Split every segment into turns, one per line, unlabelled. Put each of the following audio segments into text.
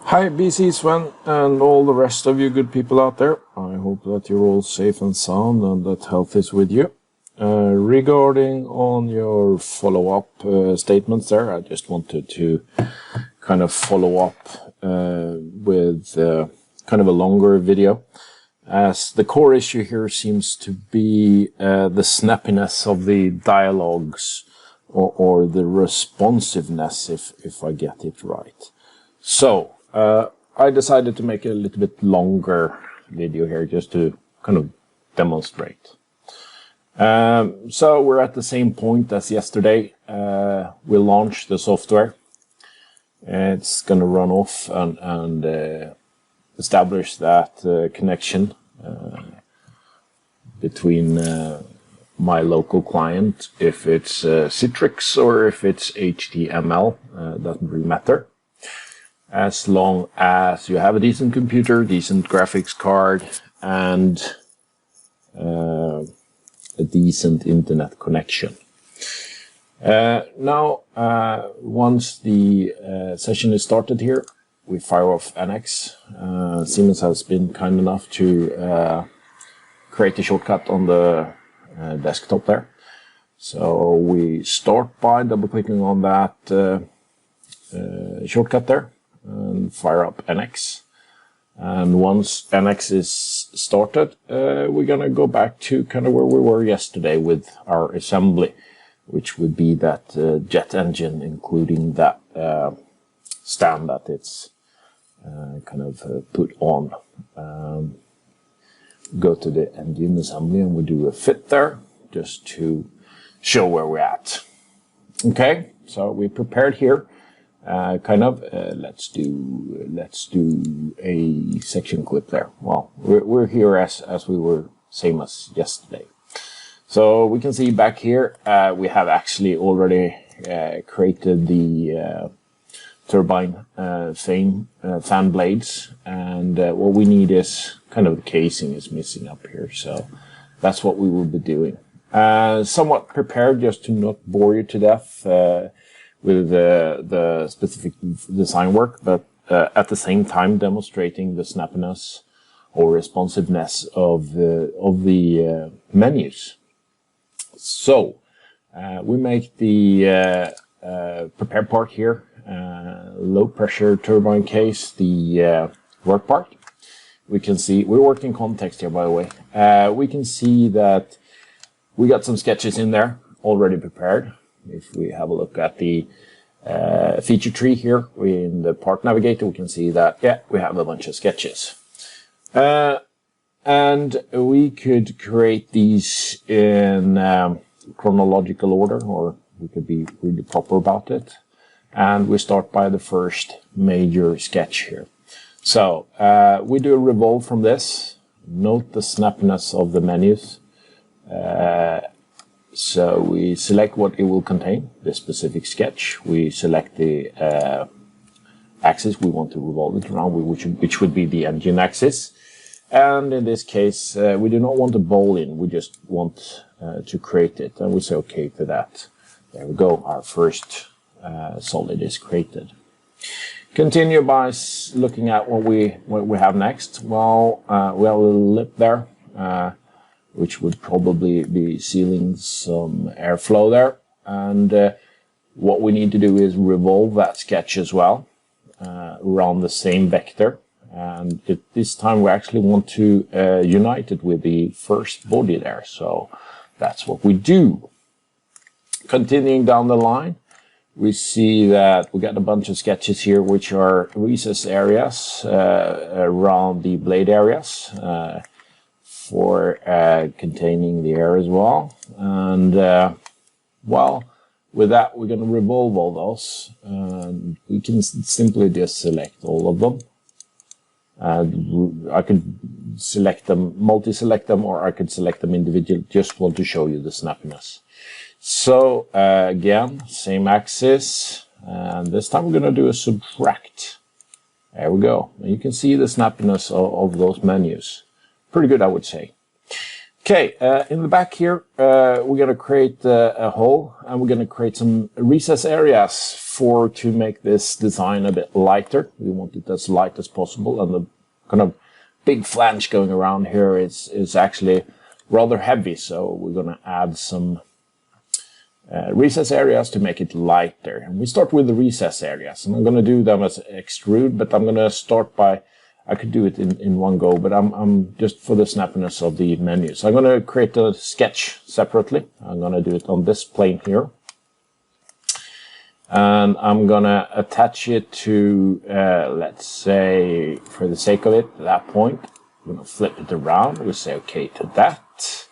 Hi BC Sven and all the rest of you good people out there. I hope that you're all safe and sound and that health is with you. Regarding on your follow-up statements there, I just wanted to kind of follow up with kind of a longer video, as the core issue here seems to be the snappiness of the dialogues or the responsiveness, if I get it right. So I decided to make a little bit longer video here just to kind of demonstrate. So we're at the same point as yesterday. We launched the software. It's going to run off and establish that connection between my local client, if it's Citrix or if it's HTML, doesn't really matter. As long as you have a decent computer, decent graphics card, and a decent internet connection. Now, once the session is started here, we fire off NX. Siemens has been kind enough to create a shortcut on the desktop there. So we start by double-clicking on that shortcut there and fire up NX. And once NX is started, we're going to go back to kind of where we were yesterday with our assembly, which would be that jet engine, including that stand that it's kind of put on. Go to the engine assembly and we do a fit there just to show where we're at. Okay, so we prepared here. Let's do a section clip there. Well, we're here as we were same as yesterday. So we can see back here we have actually already created the turbine fan blades, and what we need is kind of the casing is missing up here. So that's what we will be doing. Somewhat prepared just to not bore you to death with the specific design work, but at the same time demonstrating the snappiness or responsiveness of the menus. So we make the prepare part here, low pressure turbine case, the work part. We can see, we're working context here by the way, we can see that we got some sketches in there already prepared. If we have a look at the feature tree here in the part navigator, we can see that, yeah, we have a bunch of sketches. And we could create these in chronological order, or we could be really proper about it. And we start by the first major sketch here. So we do a revolve from this. Note the snappiness of the menus. So we select what it will contain, the specific sketch. We select the axis we want to revolve it around, which would be the engine axis. And in this case, we do not want a bowl in, we just want to create it. And we say OK for that. There we go, our first solid is created. Continue by looking at what we have next. Well, we have a little lip there. Which would probably be sealing some airflow there. And what we need to do is revolve that sketch as well around the same vector. And this time we actually want to unite it with the first body there. So that's what we do. Continuing down the line, we see that we got a bunch of sketches here which are recess areas around the blade areas. For containing the air as well. And well, with that we're going to revolve all those, and we can simply just select all of them. I could select them, multi-select them, or I could select them individually. Just want to show you the snappiness. So again, same axis, and this time we're going to do a subtract. There we go. And you can see the snappiness of those menus. Pretty good, I would say. Okay, in the back here, we're going to create a hole, and we're going to create some recess areas to make this design a bit lighter. We want it as light as possible, and the kind of big flange going around here is actually rather heavy, so we're going to add some recess areas to make it lighter. And we start with the recess areas, and I'm going to do them as extrude, but I'm going to start by, I could do it in one go, but I'm just for the snappiness of the menu. So I'm going to create a sketch separately. I'm going to do it on this plane here. And I'm going to attach it to, let's say, for the sake of it, that point. I'm going to flip it around. We say OK to that.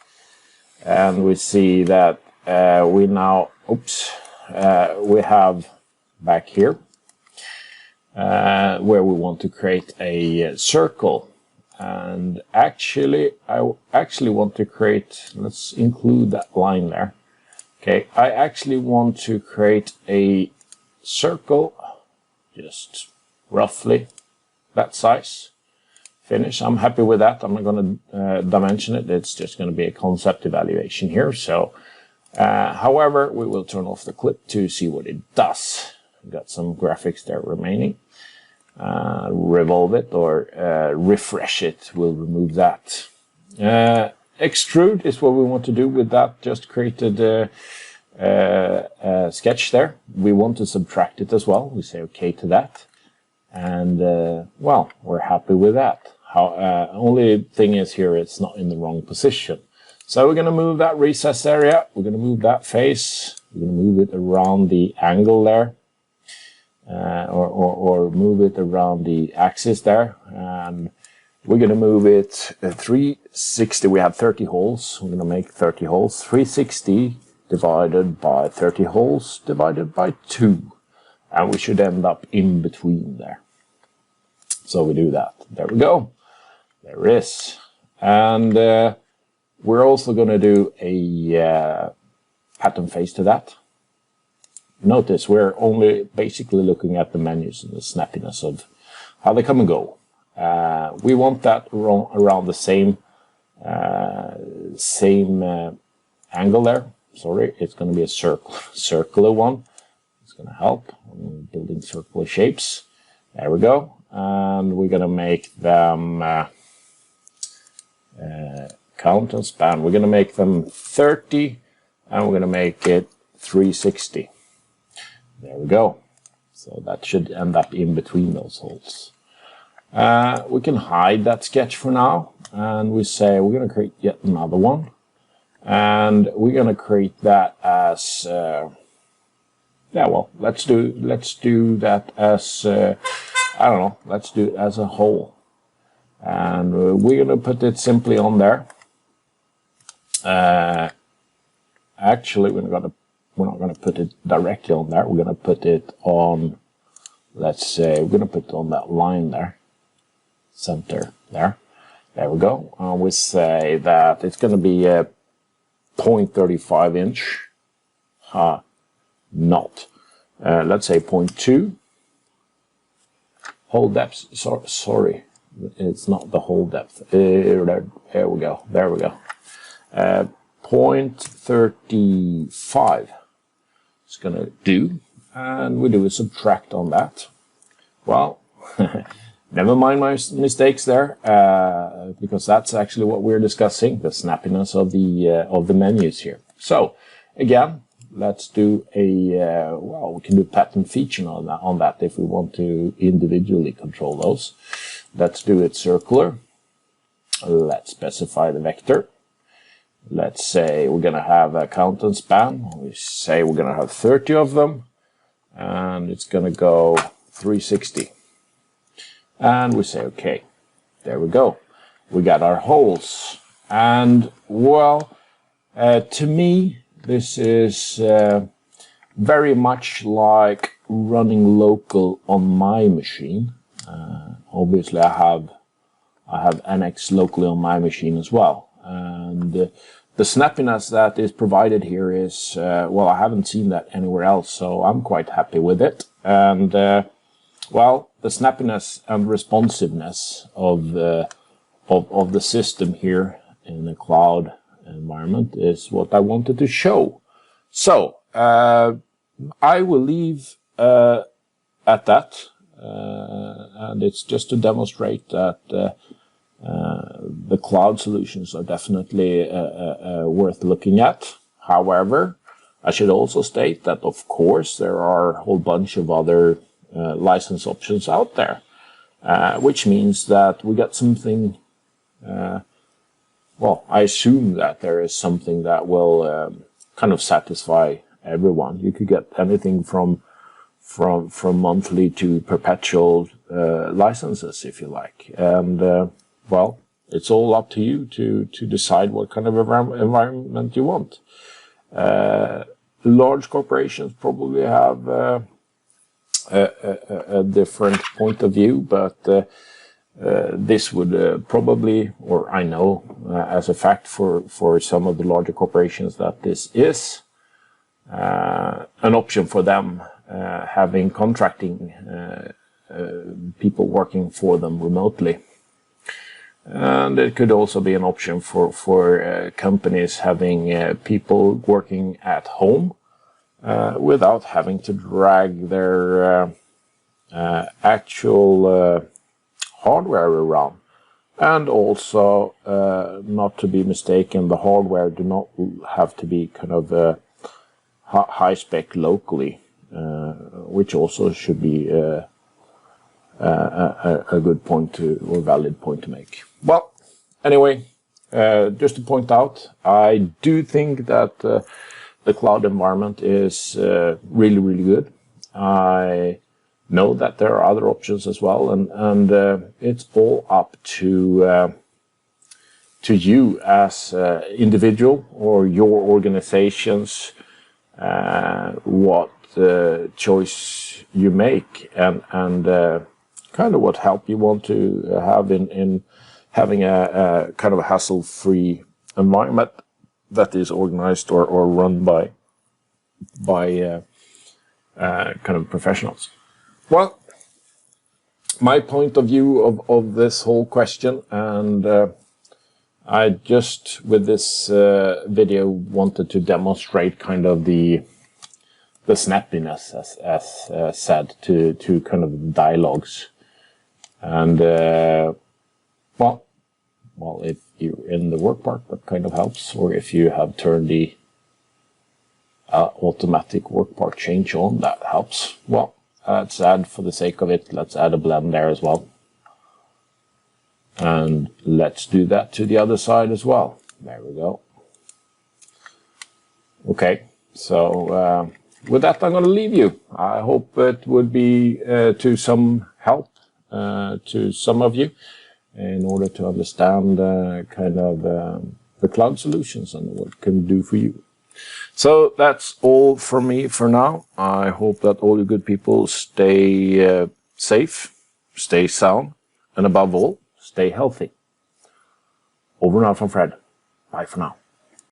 And we see that we now, we have back here where we want to create a circle. And actually, I actually want to create, let's include that line there. Okay, I actually want to create a circle, just roughly that size. Finish. I'm happy with that. I'm not going to dimension it. It's just going to be a concept evaluation here. So, however, we will turn off the clip to see what it does. Got some graphics there remaining. Revolve it or refresh it. We'll remove that. Extrude is what we want to do with that. Just created a sketch there. We want to subtract it as well. We say OK to that. And, well, we're happy with that. Only thing is here, it's not in the wrong position. So we're going to move that recess area. We're going to move that face. We're going to move it around the angle there. Or move it around the axis there. And we're going to move it 360. We have 30 holes. We're going to make 30 holes. 360 divided by 30 holes divided by 2. And we should end up in between there. So we do that. There we go. There it is. And we're also going to do a pattern face to that. Notice we're only basically looking at the menus and the snappiness of how they come and go. We want that around the same angle there. Sorry, it's going to be a circular one. It's going to help in building circular shapes. There we go. And we're going to make them count and span. We're going to make them 30, and we're going to make it 360. There we go. So that should end up in between those holes. We can hide that sketch for now, and we say we're going to create yet another one, and we're going to create that as yeah, well, let's do that as I don't know, let's do it as a whole, and we're going to put it simply on there. Actually, we're not going to put it directly on there. We're going to put it on, let's say, we're going to put it on that line there. Center there. There we go. We say that it's going to be a 0.35 inch. Not. Let's say 0.2. Hole depth. Sorry, it's not the hole depth. There we go. There we go. 0.35. It's going to do, and we do a subtract on that. Well. Never mind my mistakes there, because that's actually what we're discussing, the snappiness of the menus here. So again, let's do a well, we can do pattern feature on that if we want to individually control those. Let's do it circular. Let's specify the vector. Let's say we're going to have a count and span. We say we're going to have 30 of them, and it's going to go 360. And we say, okay, there we go. We got our holes. And, well, to me, this is very much like running local on my machine. Obviously, I have NX locally on my machine as well. And the snappiness that is provided here is, well, I haven't seen that anywhere else, so I'm quite happy with it. And, well, the snappiness and responsiveness of the system here in the cloud environment is what I wanted to show. So I will leave at that, and it's just to demonstrate that the cloud solutions are definitely worth looking at. However, I should also state that, of course, there are a whole bunch of other license options out there, which means that we got something. Well, I assume that there is something that will kind of satisfy everyone. You could get anything from monthly to perpetual licenses, if you like, and well, it's all up to you to decide what kind of environment you want. Large corporations probably have a different point of view, but this would probably, or I know as a fact for some of the larger corporations, that this is an option for them, having contracting people working for them remotely. And it could also be an option for companies having people working at home without having to drag their actual hardware around. And also, not to be mistaken, the hardware do not have to be kind of high spec locally, which also should be a good point to, or valid point to make. Well, anyway, just to point out, I do think that the cloud environment is really, really good. I know that there are other options as well, and it's all up to you as individual or your organizations, what choice you make, and kind of what help you want to have in having a kind of a hassle-free environment that is organized or run by kind of professionals. Well, my point of view of this whole question, and I just with this video wanted to demonstrate kind of the snappiness, as said, to kind of dialogues. And well, if you're in the work part, that kind of helps. Or if you have turned the automatic work part change on, that helps. Well, let's add, for the sake of it, let's add a blend there as well. And let's do that to the other side as well. There we go. Okay, so with that, I'm going to leave you. I hope it would be to some help to some of you in order to understand kind of the cloud solutions and what it can do for you. So that's all from me for now. I hope that all you good people stay safe, stay sound, and above all, stay healthy. Over and out from Fred. Bye for now.